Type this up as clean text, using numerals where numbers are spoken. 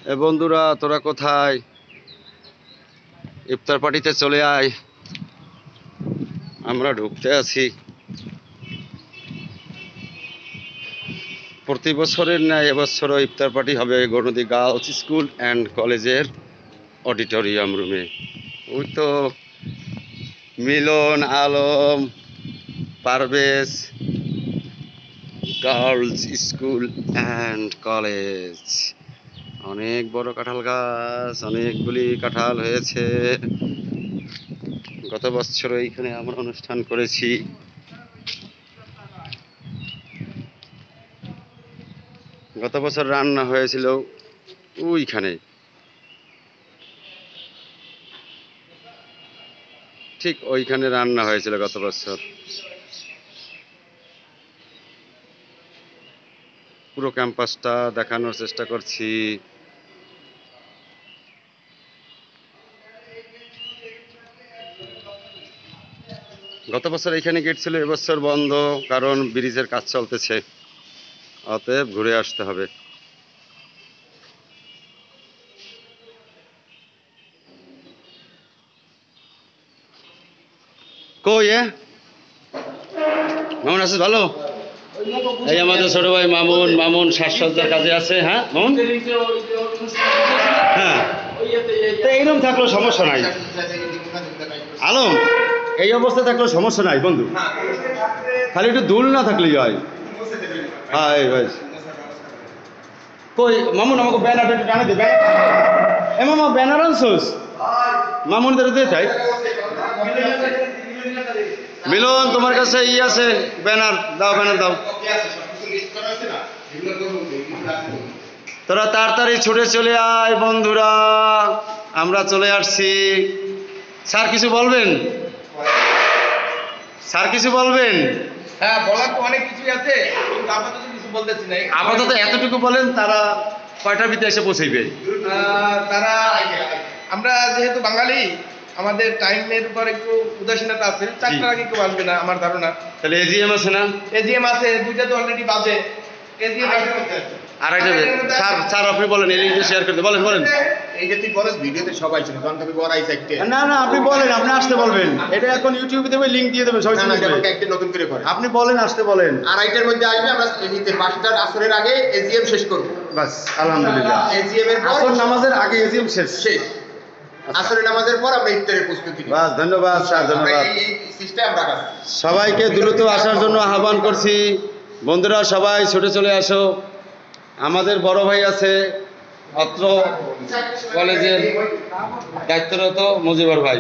এ বন্ধুরা, তোরা কোথায়? ইফতার পার্টিতে চলে আয়, আমরা ঢুকতে আছি। প্রতি বছরের ন্যায় এবছরও ইফতার পার্টি হবে গণদি গার্লস স্কুল অ্যান্ড কলেজের অডিটোরিয়াম রুমে। ওই তো Milan, Alam, Parvez girls school and college. অনেক বড় কাঁঠাল গাছ, অনেকগুলি কাঁঠাল হয়েছে। গত বছর এইখানে আমরা অনুষ্ঠান করেছি। গত বছর রান্না হয়েছিল ওইখানে, ঠিক ওইখানে রান্না হয়েছিল গত বছর। পুরো ক্যাম্পাসটা দেখানোর চেষ্টা করছি। গত বছর এইখানে গেট ছিল, এবছর বন্ধ, কারণ ব্রিজের কাজ চলতেছে, অতএব ঘুরে আসতে হবে। কই মামুন আছিস? ভালো। এই আমাদের ছোট ভাই মামুন। মামুন সাজসজ্জার কাজে আছে। হ্যাঁ মামুন, হ্যাঁ তো এইরকম থাকলেও সমস্যা নাই। আলম, এই অবস্থা থাকলেও সমস্যা নাই বন্ধু, খালি একটু দুল না থাকলেই হয়। হ্যাঁ এই ভাই কই মামুন, আমাকে ব্যানারটা একটু টানে দে। এ মামা, ব্যানার আনছোস? মামুনদের দিয়ে তাই। মিলন, তোমার কাছে আছে ব্যানার? দাও, ব্যানার দাও। তোরা তাড়াতাড়ি ছুটে চলে আয় বন্ধুরা, আমরা চলে আসছি। স্যার কিছু বলবেন? স্যার কিছু বলবেন? হ্যাঁ, বলার তো অনেক কিছুই আছে, কিন্তু আপাতত কিছু বলতেছি না। আপাতত এতটুকু বলেন, তারা কয়টার ভিতরে এসে পৌঁছাইবে? তারা, আমরা যেহেতু বাঙালি, আমাদের টাইমের উপর একটু উদাসীনতা আছে। 4টার আগে কেউ আসবে না আমার ধারণা। তাহলে এজিএম আছে না? এজিএম আছে, 2টা তো অলরেডি বাজে। এজিএম আড়াইটা। স্যার স্যার আপনি বলেন, এই লিঙ্কটা শেয়ার করতে বলেন। বলেন। এই যে তুই বলস ভিডিওতে সবাই ছিল, তখন তুমি বড়াই সাইডে। না না, আপনি বলেন, আপনি আসতে বলবেন। এটা এখন ইউটিউবে দেবে, লিংক দিয়ে দেবে, সবাই না, শুনবে। আমাকে একটা নতুন করে করে। আপনি বলেন, আসতে বলেন। 2:30টার মধ্যে আসবে, আমরা এমনিতে 5টার আসরের আগে এজিএম শেষ করব। বাস, আলহামদুলিল্লাহ। এজিএম এর পর আসর নামাজের আগে এজিএম শেষ। আসরের নামাজের পর আমরা ইফতারের প্রস্তুতি নিই। বাস, ধন্যবাদ স্যার, ধন্যবাদ। এই সিস্টেম আমরা কাজ। সবাইকে দ্রুত আসার জন্য আহ্বান করছি। বন্ধুরা সবাই ছুটে চলে আসো। আমাদের বড় ভাই আছে অত্র কলেজের দায়িত্বরত, মুজিবর ভাই।